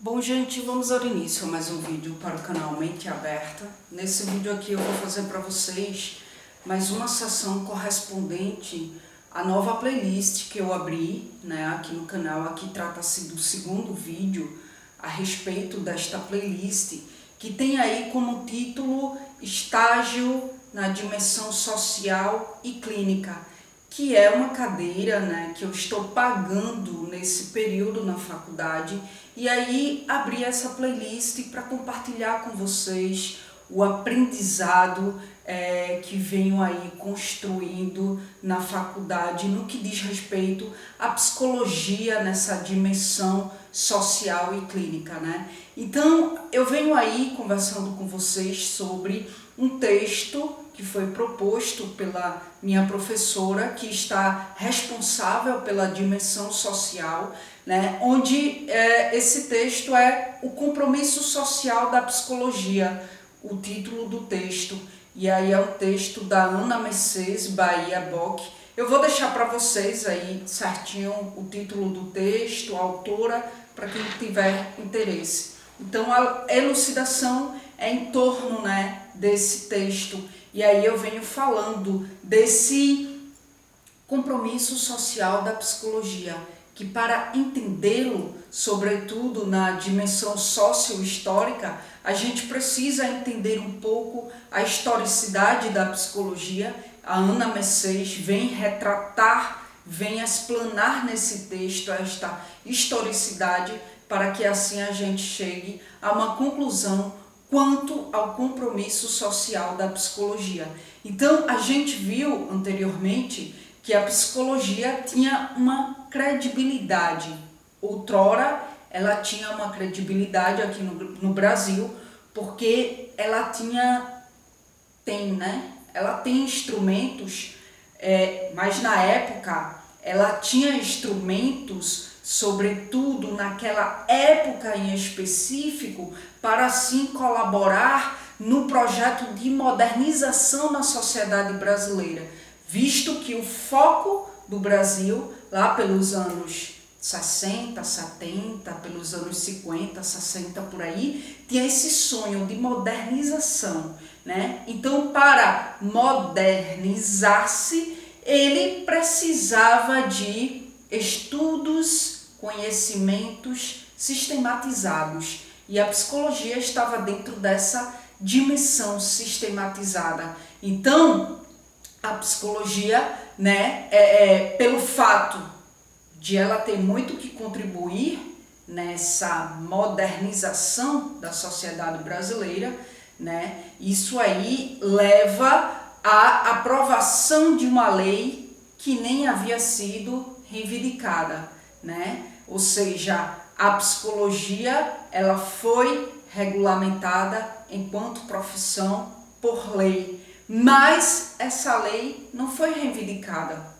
Bom, gente, vamos dar início a mais um vídeo para o canal Mente Aberta. Nesse vídeo aqui eu vou fazer para vocês mais uma sessão correspondente à nova playlist que eu abri, aqui no canal. Aqui trata-se do segundo vídeo a respeito desta playlist, que tem aí como título Estágio na Dimensão Social e Clínica, que é uma cadeira que eu estou pagando nesse período na faculdade. E aí abri essa playlist para compartilhar com vocês o aprendizado que venho aí construindo na faculdade no que diz respeito à psicologia nessa dimensão social e clínica, Então eu venho aí conversando com vocês sobre um texto que foi proposto pela minha professora, que está responsável pela dimensão social, onde esse texto é o compromisso social da psicologia, o título do texto. E aí é um texto da Ana Mercedes Bahia Bock. Eu vou deixar para vocês aí certinho o título do texto, a autora, para quem tiver interesse. Então a elucidação é em torno desse texto. E aí eu venho falando desse compromisso social da psicologia, que para entendê-lo, sobretudo na dimensão socio-histórica, a gente precisa entender um pouco a historicidade da psicologia. A Ana Mercedes vem retratar, vem explanar nesse texto esta historicidade, para que assim a gente chegue a uma conclusão quanto ao compromisso social da psicologia. Então, a gente viu anteriormente que a psicologia tinha uma credibilidade. Outrora, ela tinha uma credibilidade aqui no Brasil, porque ela tem instrumentos, mas na época ela tinha instrumentos, sobretudo naquela época em específico, para assim colaborar no projeto de modernização na sociedade brasileira, visto que o foco do Brasil, lá pelos anos 60, 70, pelos anos 50, 60, por aí, tinha esse sonho de modernização, Então, para modernizar-se, ele precisava de estudos, conhecimentos sistematizados. E a psicologia estava dentro dessa dimensão sistematizada. Então, a psicologia, pelo fato de ela ter muito que contribuir nessa modernização da sociedade brasileira, isso aí leva à aprovação de uma lei que nem havia sido reivindicada, Ou seja, a psicologia ela foi regulamentada enquanto profissão por lei, mas essa lei não foi reivindicada,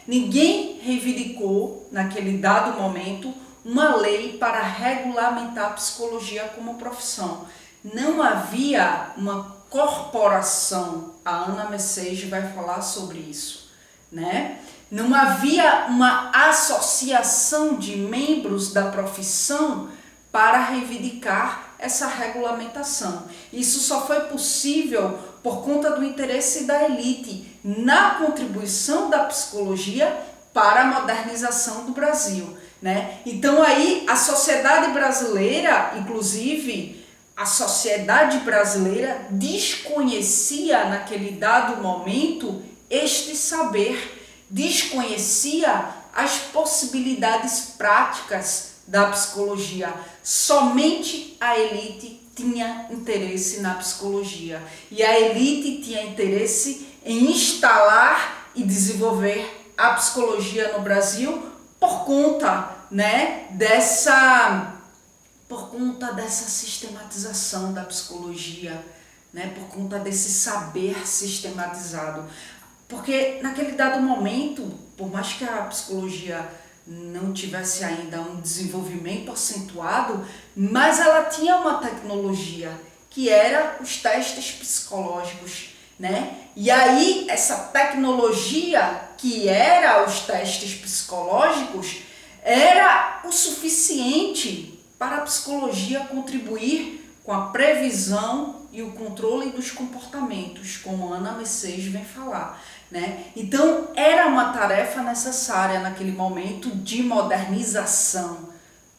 Ninguém reivindicou naquele dado momento uma lei para regulamentar a psicologia como profissão. Não havia uma corporação, a Ana Mercedes vai falar sobre isso, Não havia uma associação de membros da profissão para reivindicar essa regulamentação. Isso só foi possível por conta do interesse da elite na contribuição da psicologia para a modernização do Brasil, Então aí a sociedade brasileira, inclusive a sociedade brasileira desconhecia naquele dado momento este saber, desconhecia as possibilidades práticas da psicologia. Somente a elite tinha interesse na psicologia. E a elite tinha interesse em instalar e desenvolver a psicologia no Brasil por conta, por conta dessa sistematização da psicologia, por conta desse saber sistematizado. Porque naquele dado momento, por mais que a psicologia não tivesse ainda um desenvolvimento acentuado, mas ela tinha uma tecnologia, que era os testes psicológicos, E aí, essa tecnologia, que era os testes psicológicos, era o suficiente para a psicologia contribuir com a previsão e o controle dos comportamentos, como Ana Mercedes vem falar, né? Então, era uma tarefa necessária naquele momento de modernização,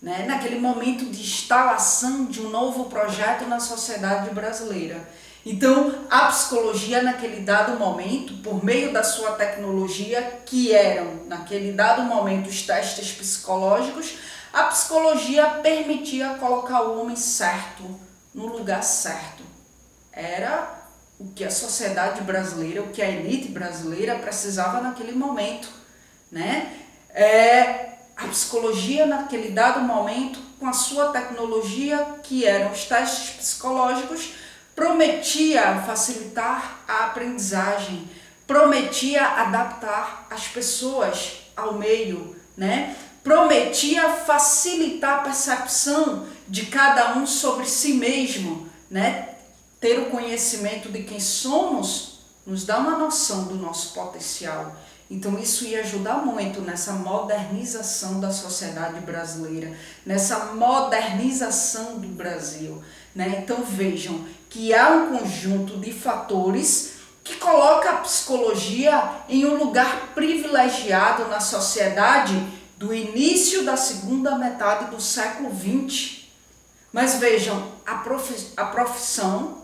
né? Naquele momento de instalação de um novo projeto na sociedade brasileira. Então, a psicologia, naquele dado momento, por meio da sua tecnologia, que eram, naquele dado momento, os testes psicológicos, a psicologia permitia colocar o homem certo, no lugar certo. Era o que a sociedade brasileira, o que a elite brasileira precisava naquele momento, né? A psicologia, naquele dado momento, com a sua tecnologia, que eram os testes psicológicos, prometia facilitar a aprendizagem, prometia adaptar as pessoas ao meio, né? Prometia facilitar a percepção de cada um sobre si mesmo, né? Ter o conhecimento de quem somos nos dá uma noção do nosso potencial. Então isso ia ajudar muito nessa modernização da sociedade brasileira, nessa modernização do Brasil, né? Então vejam que há um conjunto de fatores que coloca a psicologia em um lugar privilegiado na sociedade do início da segunda metade do século XX. Mas vejam, a profissão,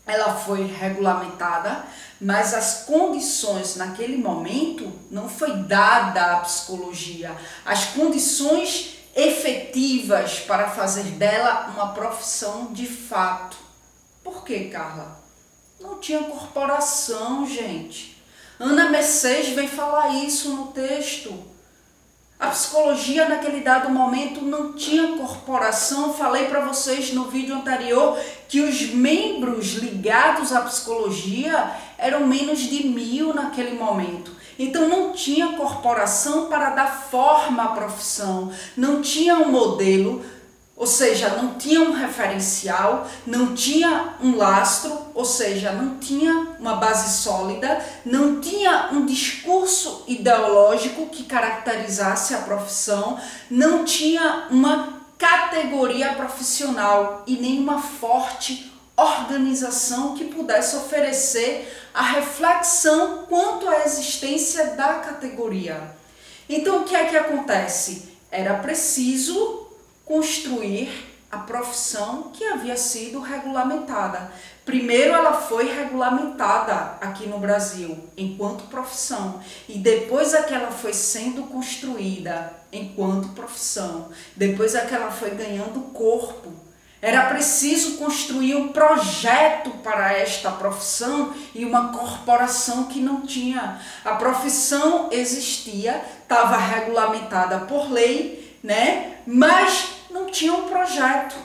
ela foi regulamentada, mas as condições naquele momento não foi dada à psicologia. As condições efetivas para fazer dela uma profissão de fato. Por quê, Carla? Não tinha corporação, gente. Ana Mercedes vem falar isso no texto. A psicologia naquele dado momento não tinha corporação. Falei para vocês no vídeo anterior que os membros ligados à psicologia eram menos de 1000 naquele momento. Então não tinha corporação para dar forma à profissão, não tinha um modelo, ou seja, não tinha um referencial, não tinha um lastro, ou seja, não tinha uma base sólida, não tinha um discurso ideológico que caracterizasse a profissão, não tinha uma categoria profissional e nem uma forte organização que pudesse oferecer a reflexão quanto à existência da categoria. Então, o que é que acontece? Era preciso construir a profissão que havia sido regulamentada. Primeiro ela foi regulamentada aqui no Brasil enquanto profissão e depois é que ela foi sendo construída enquanto profissão. Depois é que ela foi ganhando corpo. Era preciso construir um projeto para esta profissão e uma corporação que não tinha. A profissão existia, estava regulamentada por lei, né? Mas não tinha um projeto,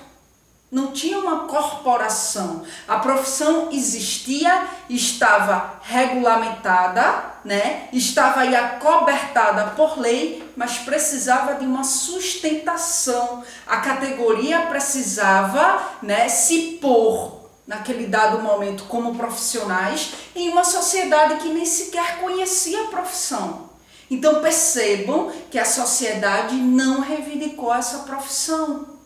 não tinha uma corporação. A profissão existia, estava regulamentada, né? Estava aí acobertada por lei, mas precisava de uma sustentação. A categoria precisava, né, se pôr naquele dado momento como profissionais em uma sociedade que nem sequer conhecia a profissão. Então percebam que a sociedade não reivindicou essa profissão.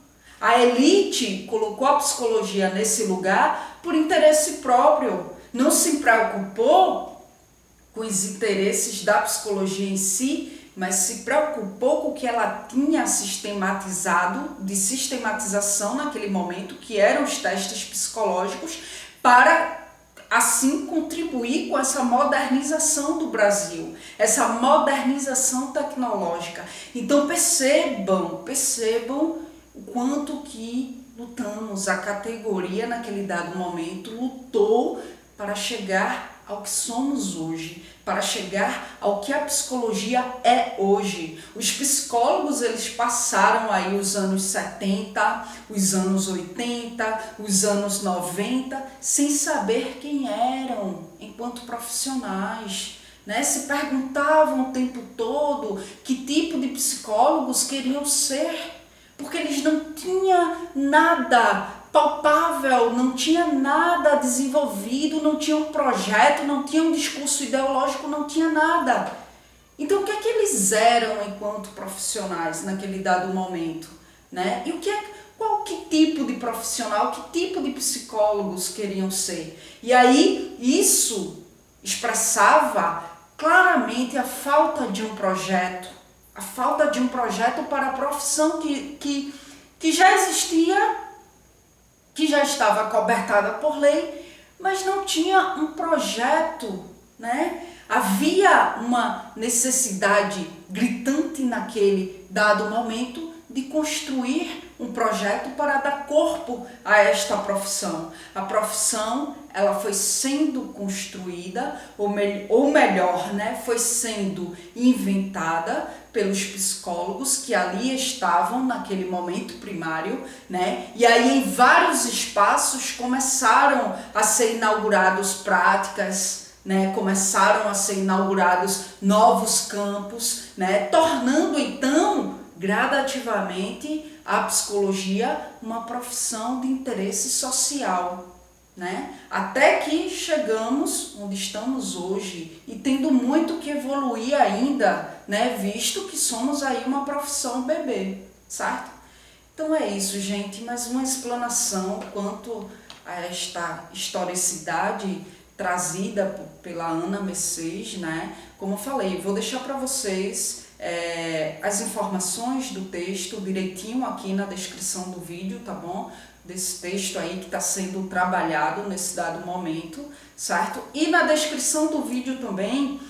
A elite colocou a psicologia nesse lugar por interesse próprio. Não se preocupou com os interesses da psicologia em si, mas se preocupou com o que ela tinha sistematizado, de sistematização naquele momento, que eram os testes psicológicos, para assim contribuir com essa modernização do Brasil, essa modernização tecnológica. Então percebam o quanto que lutamos, a categoria naquele dado momento lutou para chegar ao que somos hoje, para chegar ao que a psicologia é hoje. Os psicólogos, eles passaram aí os anos 70, os anos 80, os anos 90, sem saber quem eram enquanto profissionais, né? Se perguntavam o tempo todo que tipo de psicólogos queriam ser, porque eles não tinham nada palpável, não tinha nada desenvolvido, não tinha um projeto, não tinha um discurso ideológico, não tinha nada. Então o que é que eles eram enquanto profissionais naquele dado momento? né? E que tipo de profissional, que tipo de psicólogos queriam ser. E aí isso expressava claramente a falta de um projeto, para a profissão que já existia, que já estava cobertada por lei, mas não tinha um projeto, né? Havia uma necessidade gritante naquele dado momento de construir um projeto para dar corpo a esta profissão. A profissão, ela foi sendo construída, ou melhor, né, foi sendo inventada pelos psicólogos que ali estavam naquele momento primário, né? E aí em vários espaços começaram a ser inaugurados práticas, né? Começaram a ser inaugurados novos campos, né? Tornando então gradativamente a psicologia uma profissão de interesse social, né? Até que chegamos onde estamos hoje e tendo muito que evoluir ainda, né? Visto que somos aí uma profissão bebê, certo? Então é isso, gente, mais uma explanação quanto a esta historicidade trazida pela Ana Mercedes, né? Como eu falei, vou deixar para vocês as informações do texto direitinho aqui na descrição do vídeo, tá bom? Desse texto aí que está sendo trabalhado nesse dado momento, certo? E na descrição do vídeo também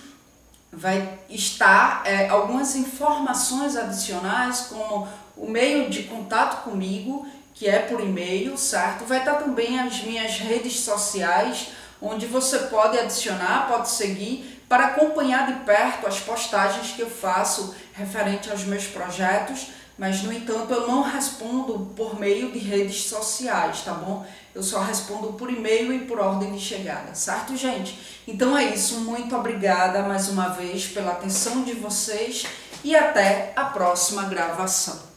vai estar algumas informações adicionais, como o meio de contato comigo, que é por e-mail, certo? Vai estar também as minhas redes sociais, onde você pode adicionar, pode seguir, para acompanhar de perto as postagens que eu faço referente aos meus projetos, mas, no entanto, eu não respondo por meio de redes sociais, tá bom? Eu só respondo por e-mail e por ordem de chegada, certo, gente? Então é isso, muito obrigada mais uma vez pela atenção de vocês e até a próxima gravação.